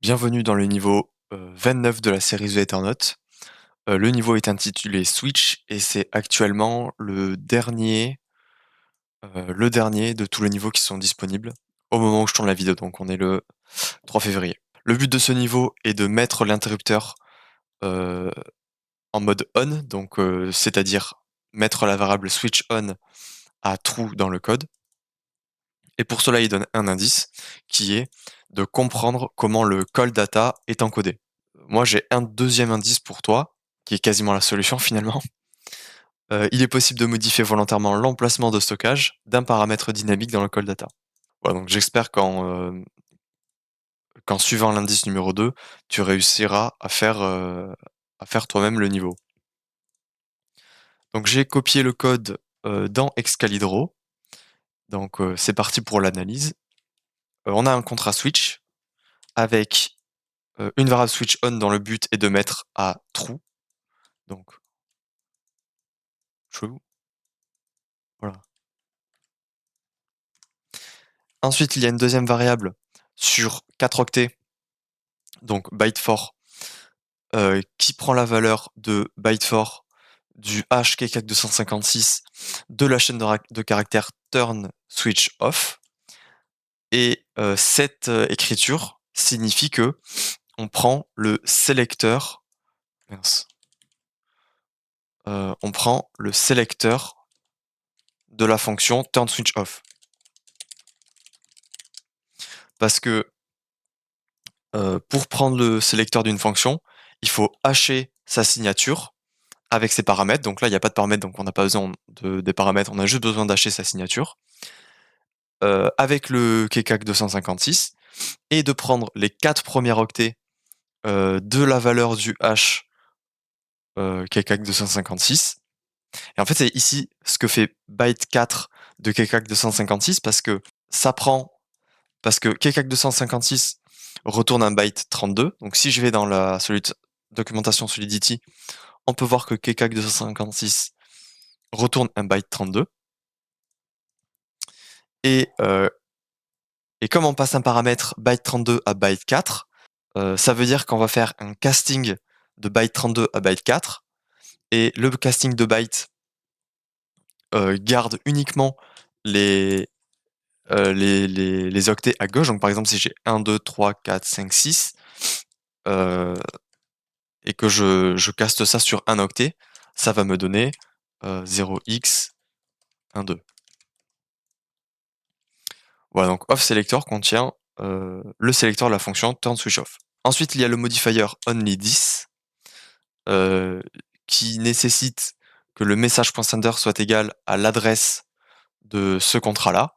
Bienvenue dans le niveau 29 de la série The Eternauts. Le niveau est intitulé Switch et c'est actuellement le dernier de tous les niveaux qui sont disponibles au moment où je tourne la vidéo, donc on est le 3 février. Le but de ce niveau est de mettre l'interrupteur euh, en mode on, donc c'est-à-dire mettre la variable switch on à true dans le code. Et pour cela, il donne un indice qui est de comprendre comment le call data est encodé. Moi, j'ai un deuxième indice pour toi, qui est quasiment la solution finalement. Il est possible de modifier volontairement l'emplacement de stockage d'un paramètre dynamique dans le call data. Voilà, donc j'espère qu'en suivant l'indice numéro 2, tu réussiras à faire toi-même le niveau. Donc j'ai copié le code dans Excalibro. Donc c'est parti pour l'analyse. On a un contrat switch avec une variable switch on dont le but est de mettre à true. Donc true. Voilà. Ensuite, il y a une deuxième variable sur 4 octets, donc byte4, qui prend la valeur de byte4 du hash kcalc256 de la chaîne de caractères turn switch off. Et cette écriture signifie que on prend le sélecteur. On prend le sélecteur de la fonction turn switch off. Parce que pour prendre le sélecteur d'une fonction, il faut hasher sa signature avec ses paramètres. Donc là, il n'y a pas de paramètres, donc on n'a pas besoin des paramètres, on a juste besoin d'hacher sa signature. Avec le kcac 256 et de prendre les 4 premiers octets de la valeur du hash kcac 256. Et en fait, c'est ici ce que fait byte 4 de kcac 256 parce que kcac 256 retourne un byte 32. Donc si je vais dans la documentation Solidity, on peut voir que kcac 256 retourne un byte 32. Et comme on passe un paramètre byte 32 à byte 4, ça veut dire qu'on va faire un casting de byte 32 à byte 4. Et le casting de byte garde uniquement les octets à gauche. Donc par exemple, si j'ai 1, 2, 3, 4, 5, 6, et que je caste ça sur un octet, ça va me donner 0x 1, 2. Voilà, donc offSelector contient le sélecteur de la fonction turnSwitchOff. Ensuite, il y a le modifier only10 qui nécessite que le message.sender soit égal à l'adresse de ce contrat-là.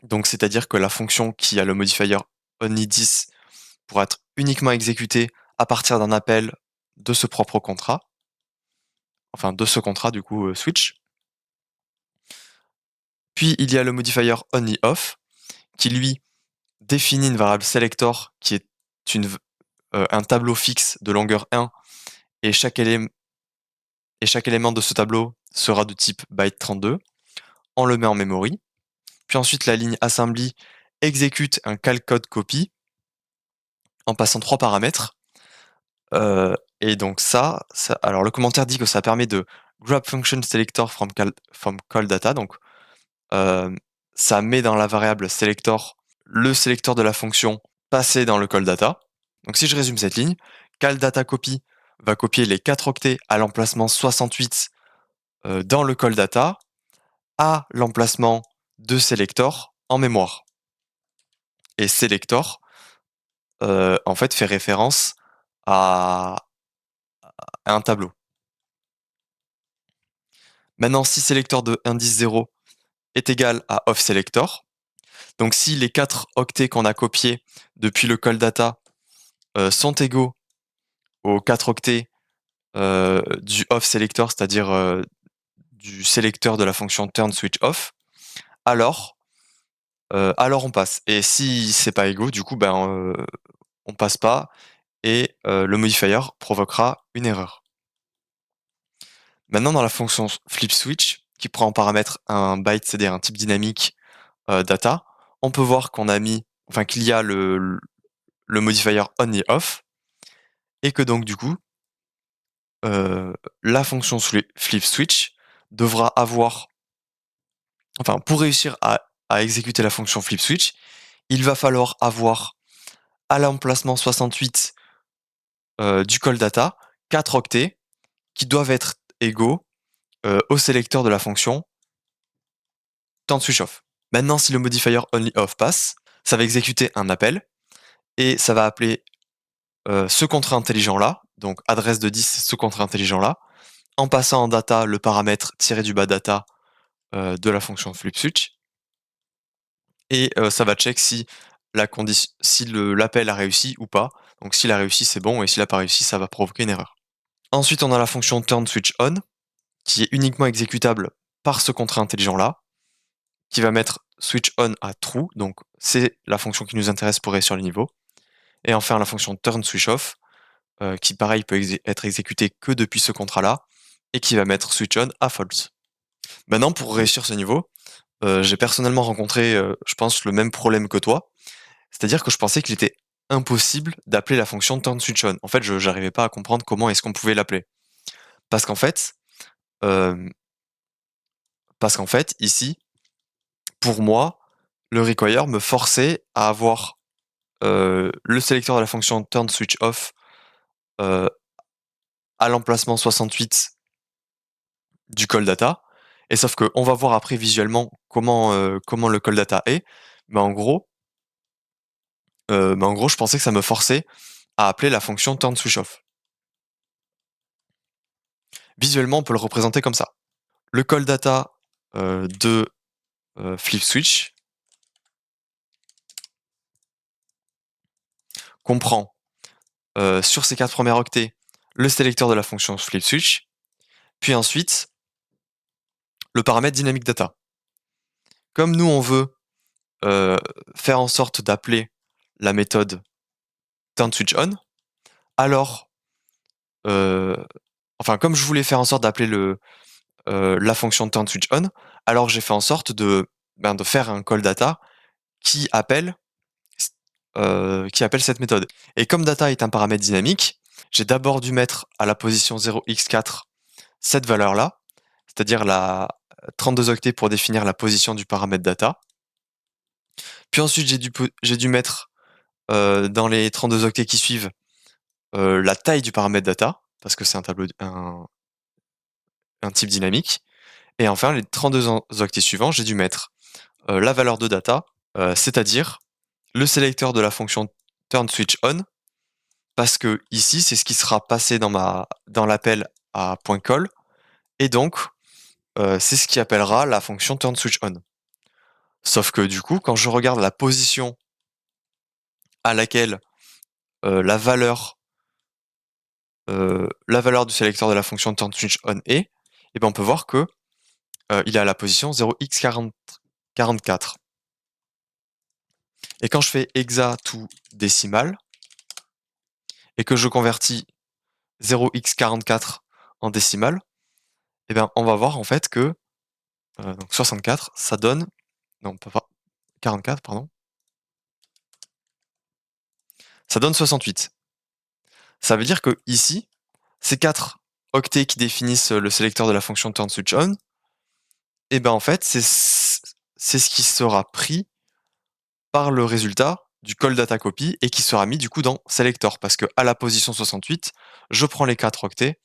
Donc, c'est-à-dire que la fonction qui a le modifier only10 pourra être uniquement exécutée à partir d'un appel de ce propre contrat. Enfin, de ce contrat, du coup, switch. Puis, il y a le modifier onlyOff qui, lui, définit une variable selector qui est un tableau fixe de longueur 1 et chaque élément de ce tableau sera de type byte 32. On le met en memory. Puis ensuite, la ligne assembly exécute un calcode copy en passant 3 paramètres. Et donc alors le commentaire dit que ça permet de grab function selector from call data. Donc ça met dans la variable selector le sélecteur de la fonction passé dans le call data. Donc si je résume cette ligne, call data copy va copier les 4 octets à l'emplacement 68 dans le call data à l'emplacement de selector en mémoire. Et selector en fait fait référence à un tableau. Maintenant, si selector de indice 0 est égal à offSelector, donc si les 4 octets qu'on a copiés depuis le call data sont égaux aux 4 octets du offSelector, c'est-à-dire du sélecteur de la fonction turnSwitchOff, alors on passe. Et si c'est pas égaux, du coup, on passe pas et le modifier provoquera une erreur. Maintenant, dans la fonction flipSwitch, qui prend en paramètre un byte, c'est-à-dire un type dynamique data, on peut voir qu'il y a le modifier only-off, et que donc du coup, la fonction flip switch devra avoir, enfin pour réussir à exécuter la fonction flip switch, il va falloir avoir à l'emplacement 68 du call data 4 octets qui doivent être égaux au sélecteur de la fonction turn switch off. Maintenant, si le modifier only-off passe, ça va exécuter un appel et ça va appeler ce contrat intelligent là, donc adresse de 10, ce contrat intelligent là, en passant en data le paramètre tiré du bas data de la fonction flip switch, et ça va check si l'appel a réussi ou pas. Donc s'il a réussi, c'est bon, et s'il n'a pas réussi, ça va provoquer une erreur. Ensuite, on a la fonction turn switch on, qui est uniquement exécutable par ce contrat intelligent là, qui va mettre switch on à true, donc c'est la fonction qui nous intéresse pour réussir le niveau. Et enfin la fonction turn switch off, qui pareil peut être exécutée que depuis ce contrat-là, et qui va mettre switch on à false. Maintenant, pour réussir ce niveau, j'ai personnellement rencontré, je pense, le même problème que toi. C'est-à-dire que je pensais qu'il était impossible d'appeler la fonction turn switch on. En fait, je n'arrivais pas à comprendre comment est-ce qu'on pouvait l'appeler. Parce qu'en fait, euh, ici, pour moi, le require me forçait à avoir le sélecteur de la fonction turn switch off euh, à l'emplacement 68 du call data. Et sauf que on va voir après visuellement comment le call data est. Mais en gros, je pensais que ça me forçait à appeler la fonction turn switch off. Visuellement, on peut le représenter comme ça. Le call data de flip switch comprend sur ces 4 premiers octets le sélecteur de la fonction flip switch, puis ensuite le paramètre dynamic data. Comme nous on veut faire en sorte d'appeler la méthode turn switch on, alors comme je voulais faire en sorte d'appeler la fonction turn switch on, alors j'ai fait en sorte de faire un call data qui appelle cette méthode. Et comme data est un paramètre dynamique, j'ai d'abord dû mettre à la position 0x4 cette valeur-là, c'est-à-dire la 32 octets pour définir la position du paramètre data. Puis ensuite, j'ai dû mettre dans les 32 octets qui suivent la taille du paramètre data, parce que c'est un type dynamique. Et enfin, les 32 octets suivants, j'ai dû mettre la valeur de data, c'est-à-dire le sélecteur de la fonction turn switch on, parce que ici, c'est ce qui sera passé dans l'appel à point .call, et donc c'est ce qui appellera la fonction turn switch on. Sauf que du coup, quand je regarde la position à laquelle la valeur du sélecteur de la fonction turn switch on est, et ben on peut voir que il est à la position 0x44. Et quand je fais hexa to décimal, et que je convertis 0x44 en décimale, et ben on va voir en fait que donc 64, ça donne, non pas 44, pardon, ça donne 68. Ça veut dire que ici, ces 4 octets qui définissent le sélecteur de la fonction turn switch on, et ben en fait c'est ce qui sera pris par le résultat du call data copy et qui sera mis du coup dans selector, parce que à la position 68, je prends les 4 octets,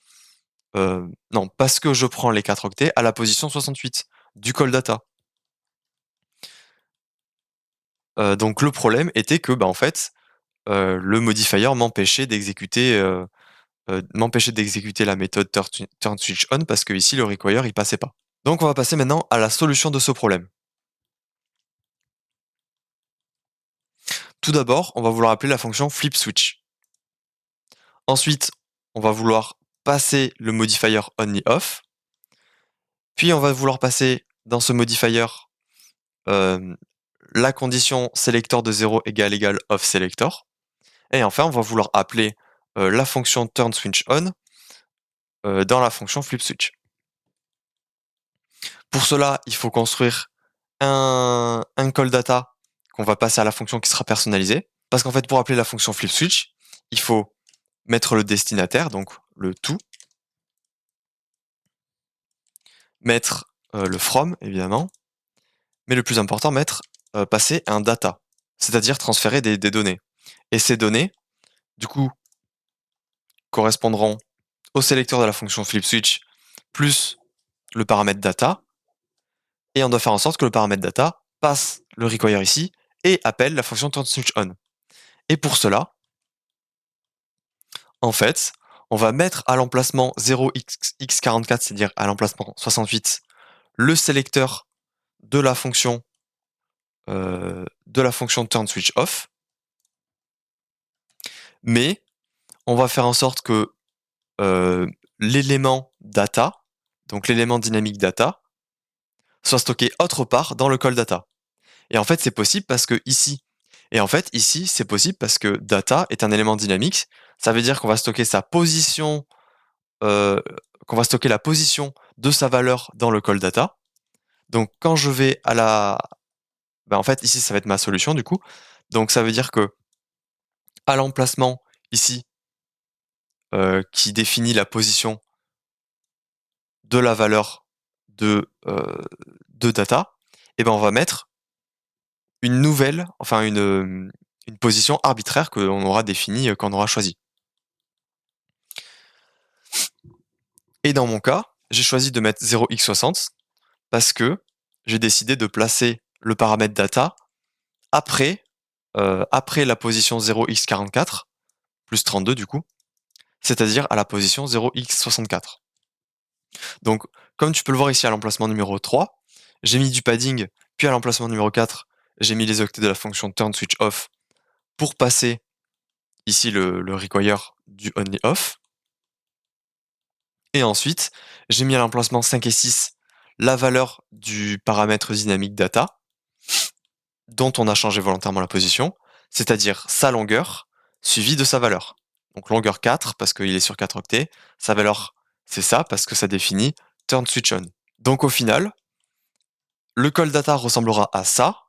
non, parce que je prends les 4 octets à la position 68 du call data. Donc le problème était que en fait, le modifier m'empêchait d'exécuter la méthode turn switch on, parce que ici le require il passait pas. Donc on va passer maintenant à la solution de ce problème. Tout d'abord, on va vouloir appeler la fonction flip switch. Ensuite, on va vouloir passer le modifier only off. Puis on va vouloir passer dans ce modifier la condition selector de 0 égale off selector. Et enfin, on va vouloir appeler la fonction turn switch on dans la fonction flip switch. Pour cela, il faut construire un call data qu'on va passer à la fonction qui sera personnalisée. Parce qu'en fait, pour appeler la fonction flip switch, il faut mettre le destinataire, donc le to, mettre le from, évidemment, mais le plus important, passer un data, c'est-à-dire transférer des données. Et ces données, du coup, correspondront au sélecteur de la fonction flip switch plus le paramètre data, et on doit faire en sorte que le paramètre data passe le require ici et appelle la fonction turn switch on. Et pour cela, en fait, on va mettre à l'emplacement 0x44, c'est-à-dire à l'emplacement 68, le sélecteur de la fonction turn switch off, mais on va faire en sorte que l'élément data, donc l'élément dynamique data, soit stocké autre part dans le call data. Et en fait, c'est possible parce que ici, c'est possible parce que data est un élément dynamique. Ça veut dire qu'on va stocker sa position, euh, qu'on va stocker la position de sa valeur dans le call data. Donc, quand je vais à en fait, ici, ça va être ma solution, du coup. Donc, ça veut dire que à l'emplacement, ici, qui définit la position de la valeur de data, et ben, on va mettre une nouvelle, enfin, une position arbitraire qu'on aura définie quand on aura choisi. Et dans mon cas, j'ai choisi de mettre 0x60 parce que j'ai décidé de placer le paramètre data après, après la position 0x44, plus 32 du coup, c'est-à-dire à la position 0x64. Donc, comme tu peux le voir ici à l'emplacement numéro 3, j'ai mis du padding, puis à l'emplacement numéro 4, j'ai mis les octets de la fonction turn switch off pour passer ici le require du only off. Et ensuite, j'ai mis à l'emplacement 5 et 6 la valeur du paramètre dynamique data, dont on a changé volontairement la position, c'est-à-dire sa longueur suivie de sa valeur. Donc longueur 4 parce qu'il est sur 4 octets, sa valeur c'est ça parce que ça définit turn switch on. Donc au final, le call data ressemblera à ça,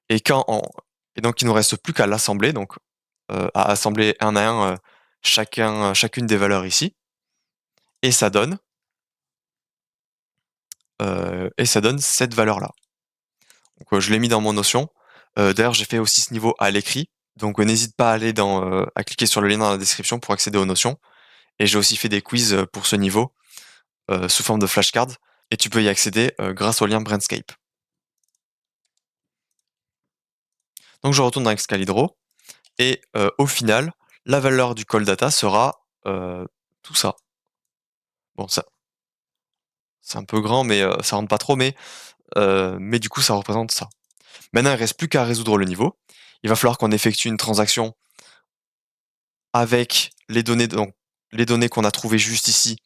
et et donc il nous reste plus qu'à l'assembler, donc à assembler un à un chacune des valeurs ici, et ça donne cette valeur-là. Donc, je l'ai mis dans mon Notion. D'ailleurs, j'ai fait aussi ce niveau à l'écrit. Donc, n'hésite pas à aller à cliquer sur le lien dans la description pour accéder aux notions. Et j'ai aussi fait des quiz pour ce niveau sous forme de flashcards. Et tu peux y accéder grâce au lien Brandscape. Donc, je retourne dans Excalibro. Et au final, la valeur du call data sera tout ça. Bon, ça, c'est un peu grand, mais ça rentre pas trop. Mais du coup, ça représente ça. Maintenant, il reste plus qu'à résoudre le niveau. Il va falloir qu'on effectue une transaction avec les données qu'on a trouvées juste ici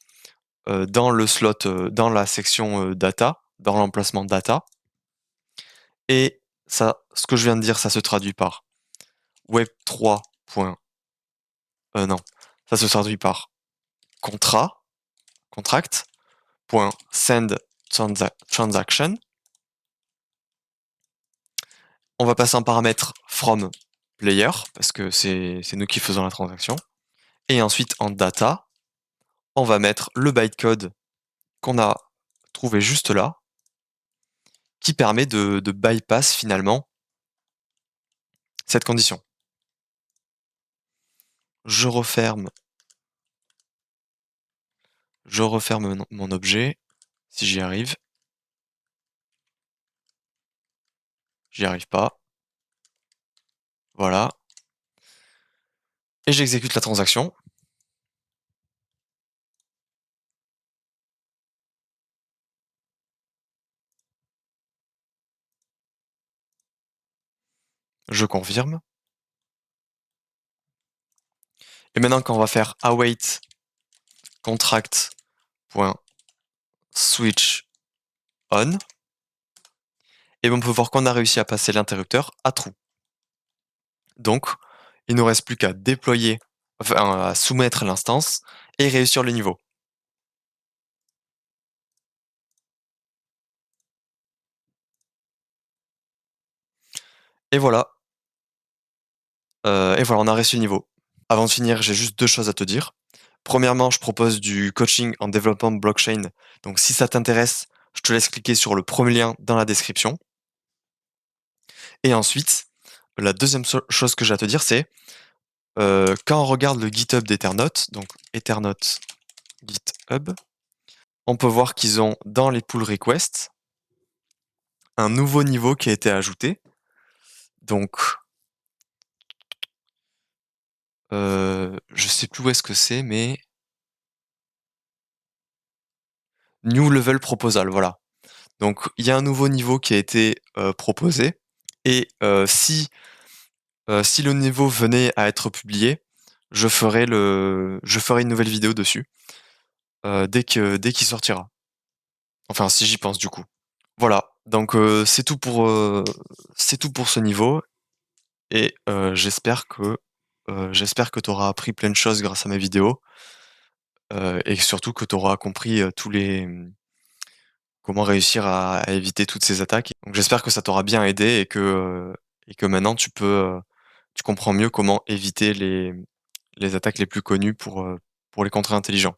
dans le slot, dans la section data, dans l'emplacement data. Et ça, ce que je viens de dire, ça se traduit par web3. Non, ça se traduit par contract.send transaction. On va passer un paramètre from player parce que c'est nous qui faisons la transaction. Et ensuite en data, on va mettre le bytecode qu'on a trouvé juste là, qui permet de bypass finalement cette condition. Je referme mon objet, si j'y arrive. J'y arrive pas. Voilà. Et j'exécute la transaction. Je confirme. Et maintenant, quand on va faire await contract.switch on, et on peut voir qu'on a réussi à passer l'interrupteur à true. Donc, il ne nous reste plus qu'à déployer, enfin, à soumettre l'instance et réussir le niveau. Et voilà. Et voilà, on a réussi le niveau. Avant de finir, j'ai juste 2 choses à te dire. Premièrement, je propose du coaching en développement blockchain, donc si ça t'intéresse, je te laisse cliquer sur le premier lien dans la description. Et ensuite, la deuxième chose que j'ai à te dire, c'est, quand on regarde le GitHub d'Ethernote, donc Ethernote GitHub, on peut voir qu'ils ont dans les pull requests un nouveau niveau qui a été ajouté. Donc, je sais plus où est-ce que c'est, mais New Level Proposal, voilà. Donc il y a un nouveau niveau qui a été, proposé et si le niveau venait à être publié, je ferai une nouvelle vidéo dessus, dès qu'il sortira. Enfin, si j'y pense du coup. Voilà, donc c'est tout pour ce niveau et j'espère que tu auras appris plein de choses grâce à mes vidéos, et surtout que tu auras compris, comment réussir à éviter toutes ces attaques. Donc j'espère que ça t'aura bien aidé et que maintenant tu comprends mieux comment éviter les attaques les plus connues pour les contrats intelligents.